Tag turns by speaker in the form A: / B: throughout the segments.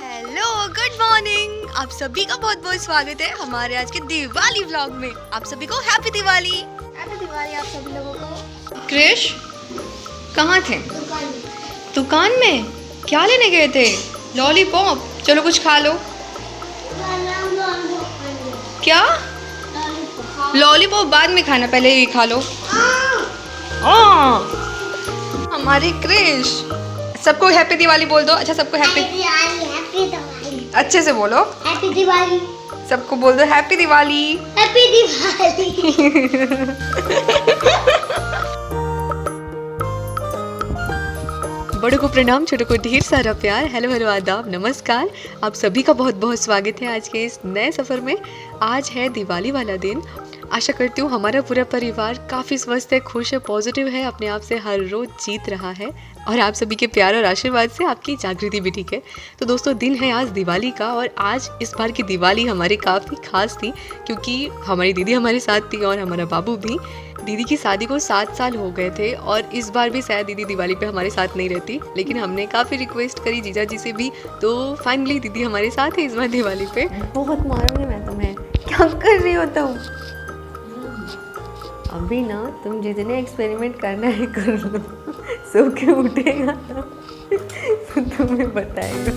A: Hello, good morning. आप सभी का बहुत बहुत स्वागत है हमारे आज के दिवाली व्लॉग में। आप सभी को हैप्पी दिवाली। हैप्पी दिवाली आप सभी लोगों को। क्रिश कहाँ थे? दुकान में क्या लेने गए थे? लॉलीपॉप। चलो कुछ खा लो। क्या? लॉलीपॉप बाद में खाना, पहले ये खा लो। हमारी क्रिश। सबको हैप्पी दिवाली बोल दो। अच्छा, सबको हैप्पी दिवाली अच्छे से बोलो।
B: हैप्पी दिवाली
A: सबको बोल दो हैप्पी दिवाली।
B: हैप्पी दिवाली।
A: बड़ों को प्रणाम, छोटों को ढेर सारा प्यार। हेलो हेलो, आदाब, नमस्कार। आप सभी का बहुत बहुत स्वागत है आज के इस नए सफ़र में। आज है दिवाली वाला दिन। आशा करती हूँ हमारा पूरा परिवार काफ़ी स्वस्थ है, खुश है, पॉजिटिव है, अपने आप से हर रोज़ जीत रहा है और आप सभी के प्यार और आशीर्वाद से आपकी जागृति भी ठीक है। तो दोस्तों, दिन है आज दिवाली का और आज इस बार की दिवाली हमारी काफ़ी खास थी क्योंकि हमारी दीदी हमारे साथ थी और हमारा बाबू भी। दीदी की शादी को 7 साल हो गए थे और इस बार भी शायद दीदी दिवाली पे हमारे साथ नहीं रहती, लेकिन हमने काफ़ी रिक्वेस्ट करी जीजा जी से भी, तो फाइनली दीदी हमारे साथ है इस बार दिवाली पे। बहुत मारूंगी मैं तुम्हें। क्या कर रही हो तुम? अभी ना तुम जितने एक्सपेरिमेंट करना है कर लो, सो के उठेगा तो तुम्हें बताएगा।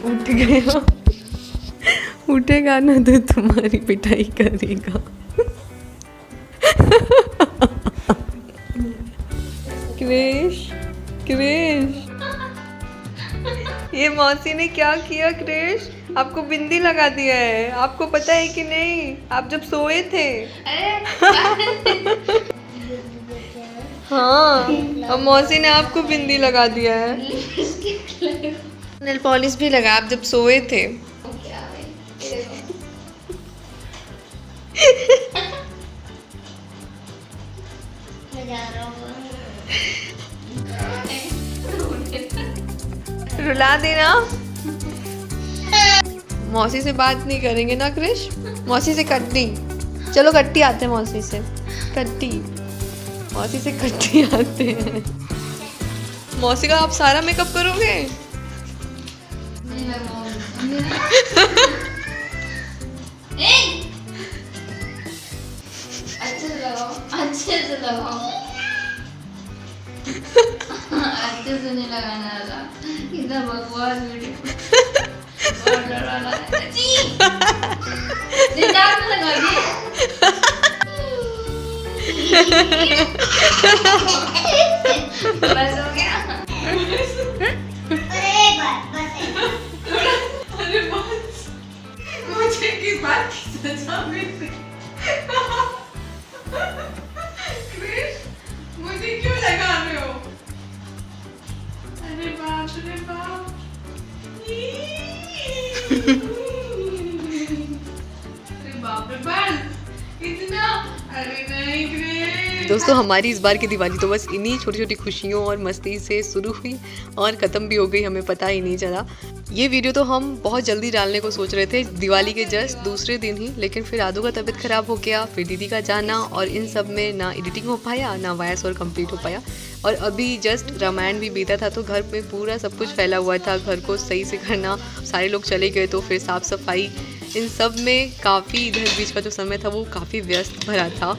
A: उठ गया, उठेगा ना तो तुम्हारी पिटाई करेगा। क्रिश, क्रिश, ये मौसी ने क्या किया? क्रिश, आपको बिंदी लगा दिया है। आपको पता है कि नहीं? आप जब सोए थे। हाँ, और मौसी ने आपको बिंदी लगा दिया है। नेल पॉलिश भी लगा आप जब सोए थे। रुला देना। मौसी से बात नहीं करेंगे ना क्रिश? मौसी से कट्टी। चलो कट्टी आते हैं मौसी से। कट्टी, मौसी से कट्टी आते हैं। मौसी का आप सारा मेकअप करोगे?
B: अच्छे से लगाओ, अच्छे से लगाओ। अच्छे से नहीं लगाना वाला। इधर बकवास वीडियो। और डराना है। जी। दिमाग में लगा दिए। बस हो गया।
A: अरे बस, मुझे किस बात की सजा मिलती? क्रिश, मुझे क्यों लगा रहे हो? अरे बाप रे बाप। अरे बाप रे बाप, इतना? अरे नहीं क्रिश। दोस्तों, हमारी इस बार की दिवाली तो बस इन्हीं छोटी छोटी खुशियों और मस्ती से शुरू हुई और ख़त्म भी हो गई, हमें पता ही नहीं चला। ये वीडियो तो हम बहुत जल्दी डालने को सोच रहे थे, दिवाली के जस्ट दूसरे दिन ही, लेकिन फिर आदू का तबीयत ख़राब हो गया, फिर दीदी का जाना और इन सब में ना एडिटिंग हो पाया, ना वॉइस और कंप्लीट हो पाया। और अभी जस्ट रामायण भी बीता था तो घर पे पूरा सब कुछ फैला हुआ था, घर को सही से करना, सारे लोग चले गए तो फिर साफ़ सफाई, इन सब में काफ़ी इधर बीच का जो समय था वो काफ़ी व्यस्त भरा था।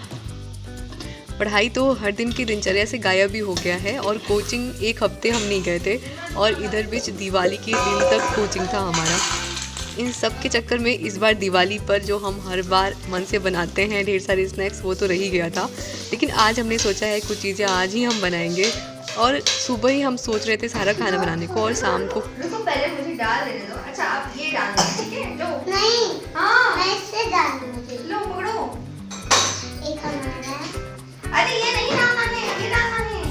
A: पढ़ाई तो हर दिन की दिनचर्या से गायब भी हो गया है और कोचिंग एक हफ्ते हम नहीं गए थे और इधर बीच दिवाली के दिन तक कोचिंग था हमारा। इन सब के चक्कर में इस बार दिवाली पर जो हम हर बार मन से बनाते हैं ढेर सारे स्नैक्स, वो तो रह ही गया था, लेकिन आज हमने सोचा है कुछ चीज़ें आज ही हम बनाएंगे और सुबह ही हम सोच रहे थे सारा खाना बनाने को और शाम को।
B: रुको, पहले मुझे डाल देने दो। अच्छा, आप ये डाल दो, ठीक है? लो।
C: नहीं,
B: हाँ,
C: मैं इससे डाल दूँगी।
B: लो पकड़ो।
C: एक हमारा।
B: अरे ये नहीं डालना है, ये डालना है।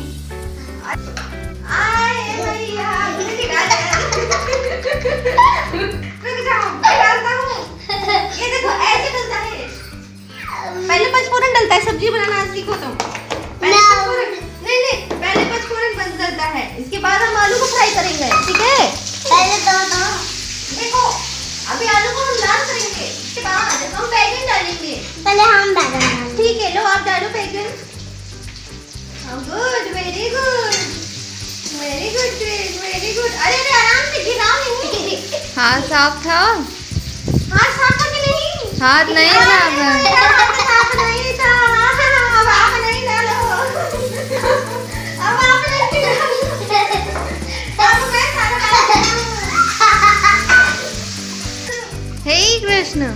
B: आए भैया, ये डालना है। रुक जाओ, मैं डालता हूँ। ये देखो, ऐसे डलता है। पहले पचफोरन डलता है, सब्जी बनाना सीखो तुम। पहले पचफोरन, नहीं, पहले पचफोरन डलता है, इसके बाद हम आलू को फ्राई करेंगे, ठीक है?
C: पहले दो।
B: देखो, अभी आलू को हम लाल करेंगे, इसके बाद हम बैगन डालेंगे।
C: पहले हम बैगन डालेंगे।
B: ठीक है, लो आप डालो बैगन। Good, very good, very good Chris, very good. अरे अरे आराम से गिराओ नहीं।
A: हाथ साफ था?
B: हाथ साफ था कि नहीं?
A: हाथ नहीं साफ है।
B: हाथ साफ नहीं था। अब आप नहीं डालो। अब आप नहीं डालो। अब मैं सारा
A: हे कृष्ण,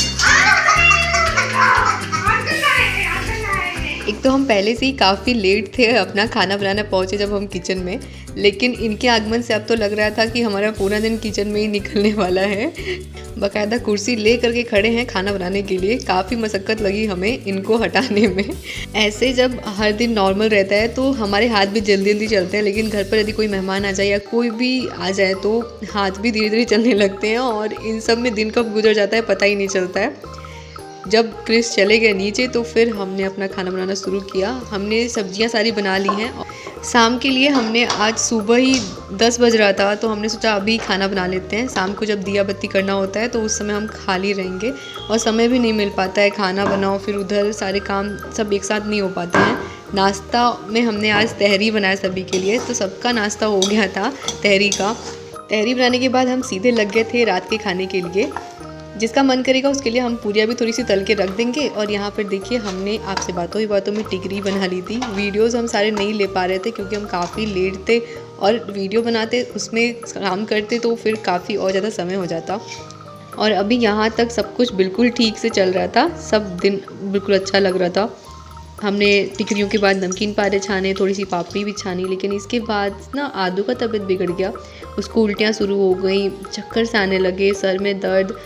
A: एक तो हम पहले से ही काफ़ी लेट थे अपना खाना बनाना पहुँचे जब हम किचन में, लेकिन इनके आगमन से अब तो लग रहा था कि हमारा पूरा दिन किचन में ही निकलने वाला है। बाकायदा कुर्सी ले करके खड़े हैं खाना बनाने के लिए। काफ़ी मशक्क़त लगी हमें इनको हटाने में। ऐसे जब हर दिन नॉर्मल रहता है तो हमारे हाथ भी जल्दी जल्दी चलते हैं, लेकिन घर पर यदि कोई मेहमान आ जाए या कोई भी आ जाए तो हाथ भी धीरे धीरे चलने लगते हैं और इन सब में दिन कब गुजर जाता है पता ही नहीं चलता है। जब क्रिस चले गए नीचे तो फिर हमने अपना खाना बनाना शुरू किया। हमने सब्जियां सारी बना ली हैं। शाम के लिए हमने आज सुबह ही 10 बज रहा था तो हमने सोचा अभी खाना बना लेते हैं। शाम को जब दिया बत्ती करना होता है तो उस समय हम खाली रहेंगे और समय भी नहीं मिल पाता है, खाना बनाओ फिर उधर सारे काम सब एक साथ नहीं हो पाते हैं। नाश्ता में हमने आज तहरी बनाया सभी के लिए, तो सबका नाश्ता हो गया था तहरी का। तहरी बनाने के बाद हम सीधे लग गए थे रात के खाने के लिए। जिसका मन करेगा उसके लिए हम पूरियाँ भी थोड़ी सी तल के रख देंगे। और यहाँ पर देखिए हमने आपसे बातों ही बातों में टिकरी बना ली थी। वीडियोस हम सारे नहीं ले पा रहे थे क्योंकि हम काफ़ी लेट थे और वीडियो बनाते उसमें काम करते तो फिर काफ़ी और ज़्यादा समय हो जाता। और अभी यहाँ तक सब कुछ बिल्कुल ठीक से चल रहा था, सब दिन बिल्कुल अच्छा लग रहा था। हमने टिकरियों के बाद नमकीन पारे छाने, थोड़ी सी पापड़ी भी छानी, लेकिन इसके बाद ना आदू का तबीयत बिगड़ गया। उसको उल्टियाँ शुरू हो गई, चक्कर से आने लगे, सर में दर्द,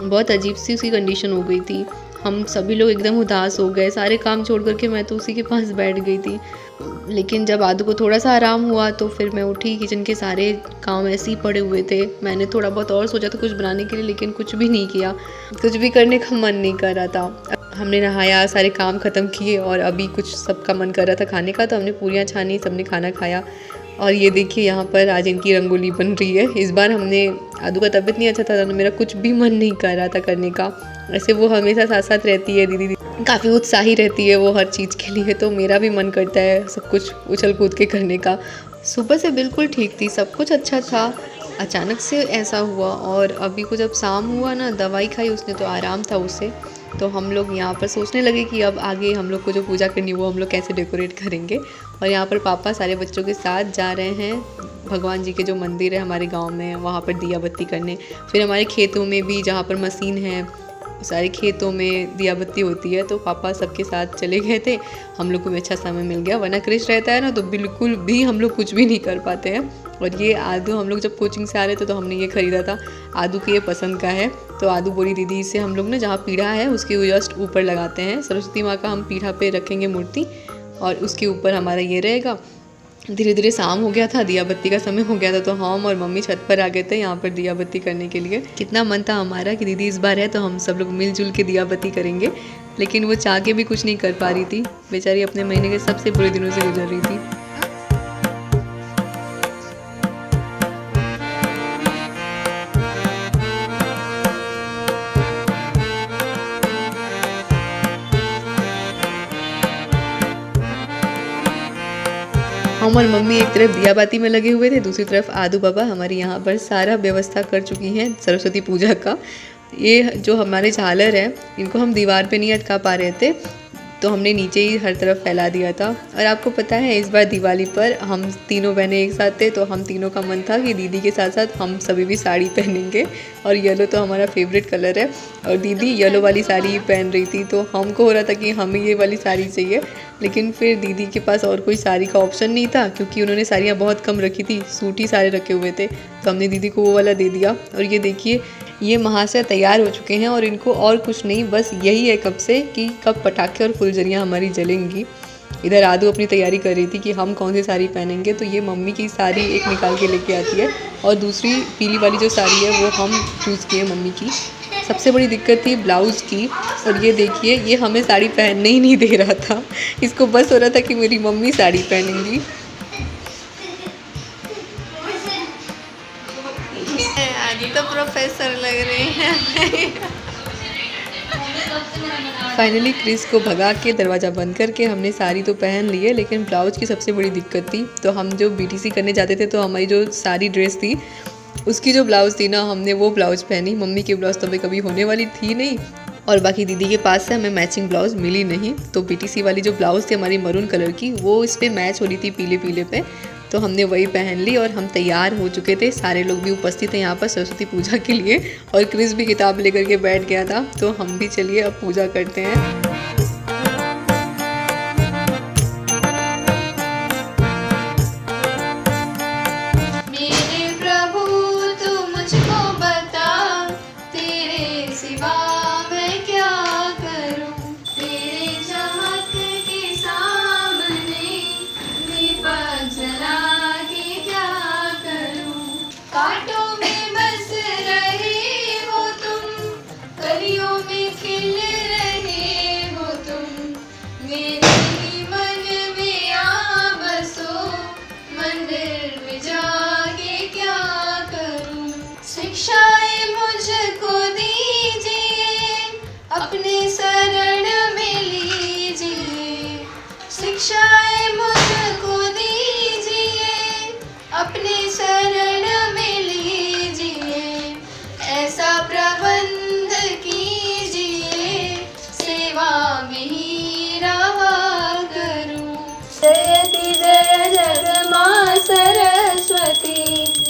A: बहुत अजीब सी उसकी कंडीशन हो गई थी। हम सभी लोग एकदम उदास हो गए, सारे काम छोड़ करके मैं तो उसी के पास बैठ गई थी। लेकिन जब आदू को थोड़ा सा आराम हुआ तो फिर मैं उठी। किचन के सारे काम ऐसे ही पड़े हुए थे। मैंने थोड़ा बहुत और सोचा था कुछ बनाने के लिए, लेकिन कुछ भी नहीं किया, कुछ भी करने का मन नहीं कर रहा था। हमने नहाया, सारे काम ख़त्म किए और अभी कुछ सबका मन कर रहा था खाने का, तो हमने पूरियाँ छानी, सबने खाना खाया। और ये देखिए यहाँ पर आज इनकी रंगोली बन रही है। इस बार हमने, आदू का तबीयत नहीं अच्छा था तो मेरा कुछ भी मन नहीं कर रहा था करने का। ऐसे वो हमेशा साथ साथ रहती है, दीदी काफ़ी उत्साही रहती है वो हर चीज़ के लिए, तो मेरा भी मन करता है सब कुछ उछल कूद के करने का। सुबह से बिल्कुल ठीक थी, सब कुछ अच्छा था, अचानक से ऐसा हुआ। और अभी को जब शाम हुआ ना, दवाई खाई उसने तो आराम था उससे। तो हम लोग यहाँ पर सोचने लगे कि अब आगे हम लोग को जो पूजा करनी वो हम लोग कैसे डेकोरेट करेंगे। और यहाँ पर पापा सारे बच्चों के साथ जा रहे हैं भगवान जी के जो मंदिर है हमारे गांव में, वहाँ पर दिया बत्ती करने। फिर हमारे खेतों में भी जहाँ पर मशीन है, सारे खेतों में दिया बत्ती होती है, तो पापा सबके साथ चले गए थे। हम लोग को भी अच्छा समय मिल गया, वरना क्रिश रहता है ना तो बिल्कुल भी हम लोग कुछ भी नहीं कर पाते हैं। और ये आदू, हम लोग जब कोचिंग से आ रहे थे तो हमने ये ख़रीदा था, आदू के ये पसंद का है। तो आदू बोली दीदी इसे हम लोग ना जहाँ पीढ़ा है उसके जस्ट ऊपर लगाते हैं। सरस्वती माँ का हम पीढ़ा पे रखेंगे मूर्ति और उसके ऊपर हमारा ये रहेगा। धीरे धीरे शाम हो गया था, दिया बत्ती का समय हो गया था, तो हम और मम्मी छत पर आ गए थे यहाँ पर दिया बत्ती करने के लिए। कितना मन था हमारा कि दीदी इस बार है तो हम सब लोग मिलजुल के दिया बत्ती करेंगे, लेकिन वो चाह के भी कुछ नहीं कर पा रही थी। बेचारी अपने महीने के सबसे बुरे दिनों से गुजर रही थी। हम और मम्मी एक तरफ दिया बाती में लगे हुए थे, दूसरी तरफ आदू बाबा हमारी यहाँ पर सारा व्यवस्था कर चुकी हैं सरस्वती पूजा का। ये जो हमारे झालर है इनको हम दीवार पे नहीं अटका पा रहे थे, तो हमने नीचे ही हर तरफ फैला दिया था। और आपको पता है इस बार दिवाली पर हम तीनों बहनें एक साथ थे, तो हम तीनों का मन था कि दीदी के साथ साथ हम सभी भी साड़ी पहनेंगे। और येलो तो हमारा फेवरेट कलर है और दीदी येलो वाली साड़ी ही पहन रही थी, तो हमको हो रहा था कि हमें ये वाली साड़ी चाहिए। लेकिन फिर दीदी के पास और कोई साड़ी का ऑप्शन नहीं था क्योंकि उन्होंने साड़ियाँ बहुत कम रखी थी, सूट ही सारे रखे हुए थे, तो हमने दीदी को वो वाला दे दिया। और ये देखिए ये महाशय तैयार हो चुके हैं और इनको और कुछ नहीं, बस यही है कब से कि कब पटाखे और फुलझड़ियाँ हमारी जलेंगी। इधर आदू अपनी तैयारी कर रही थी कि हम कौन सी साड़ी पहनेंगे, तो ये मम्मी की साड़ी एक निकाल के लेके आती है और दूसरी पीली वाली जो साड़ी है वो हम चूज़ किए मम्मी की। सबसे बड़ी दिक्कत थी ब्लाउज़ की, और ये देखिए ये हमें साड़ी पहनने ही नहीं दे रहा था, इसको बस हो रहा था कि मेरी मम्मी साड़ी पहनेंगी। आज तो प्रोफेसर लग रहे हैं। फाइनली क्रिस को भगा के दरवाज़ा बंद करके हमने साड़ी तो पहन ली है, लेकिन ब्लाउज़ की सबसे बड़ी दिक्कत थी। तो हम जो BTC करने जाते थे तो हमारी जो सारी ड्रेस थी उसकी जो ब्लाउज़ थी ना, हमने वो ब्लाउज़ पहनी। मम्मी की ब्लाउज़ तो हमें कभी होने वाली थी नहीं, और बाकी दीदी के पास से हमें मैचिंग ब्लाउज़ मिली नहीं। तो BTC वाली जो ब्लाउज़ थी हमारी मरून कलर की, वो इस पर मैच हो रही थी पीले पीले पे, तो हमने वही पहन ली और हम तैयार हो चुके थे। सारे लोग भी उपस्थित हैं यहाँ पर सरस्वती पूजा के लिए, और क्रिस भी किताब लेकर के बैठ गया था। तो हम भी चलिए अब पूजा करते हैं।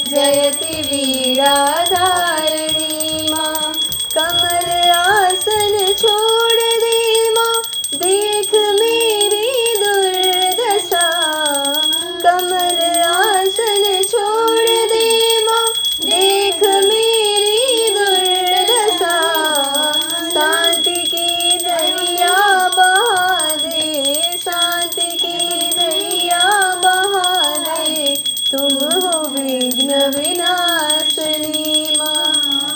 B: जयति वीराधारिणी माँ, कमल आसन छोड़ दे माँ, देख मेरी दुर्दशा। कमल आसन छोड़ दे माँ, देख मेरी दुर्दशा। शांति की दरिया बहा दे, शांति की दरिया बहा दे, तुम हो विघ्न विनाशनी माँ।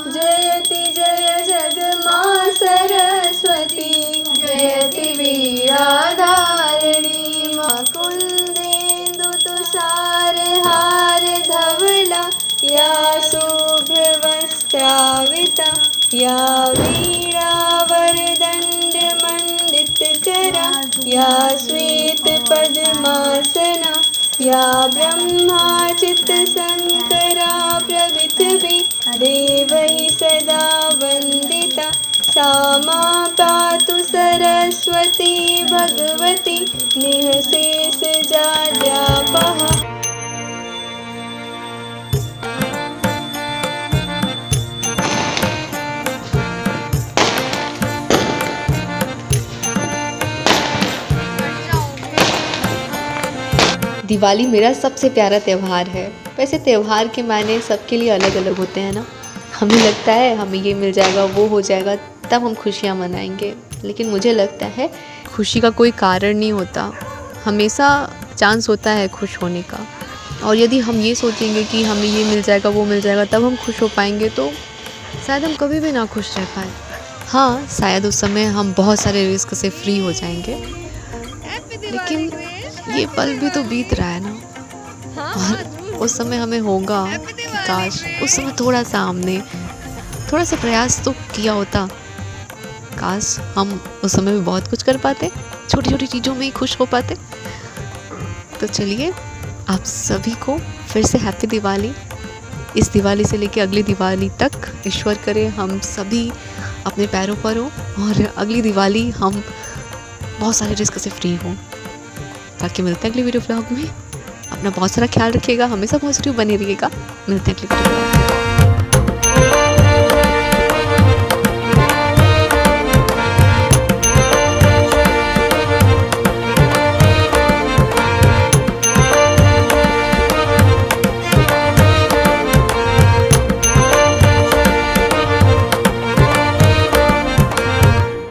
B: जयति जय जग माँ सरस्वती, जयति वीराधारिणी माँ। कुंदेन्दु तुषार हार धवला, या शुभ्र वस्त्राविता, या वीणा वरदंड मंडित करा, या श्वेत पद्मासना, या ब्रह्मा चित्त शंकरा प्रभृति देवैः सदा वंदिता। सा मां पातु सरस्वती भगवती, निःशेष जाड्यापहा।
A: दिवाली मेरा सबसे प्यारा त्यौहार है। वैसे त्यौहार के मायने सबके लिए अलग अलग होते हैं ना। हमें लगता है हमें ये मिल जाएगा, वो हो जाएगा, तब हम खुशियाँ मनाएंगे। लेकिन मुझे लगता है खुशी का कोई कारण नहीं होता, हमेशा चांस होता है खुश होने का। और यदि हम ये सोचेंगे कि हमें ये मिल जाएगा, वो मिल जाएगा, तब हम खुश हो पाएंगे, तो शायद हम कभी भी ना खुश रह पाए। हाँ, शायद उस समय हम बहुत सारे रिस्क से फ्री हो जाएंगे, लेकिन ये पल भी तो बीत रहा है ना। और उस समय हमें होगा कि काश उस समय थोड़ा सा हमने थोड़ा सा प्रयास तो किया होता। काश हम उस समय में बहुत कुछ कर पाते, छोटी छोटी चीज़ों में ही खुश हो पाते। तो चलिए आप सभी को फिर से हैप्पी दिवाली। इस दिवाली से लेके अगली दिवाली तक ईश्वर करे हम सभी अपने पैरों पर हों, और अगली दिवाली हम बहुत सारे रिस्क से फ्री हों। बाकी मिलते हैं अगले वीडियो ब्लॉग में। अपना बहुत सारा ख्याल रखिएगा, हमेशा पॉजिटिव बने रहिएगा। मिलते हैं अगले वीडियो ब्लॉग में।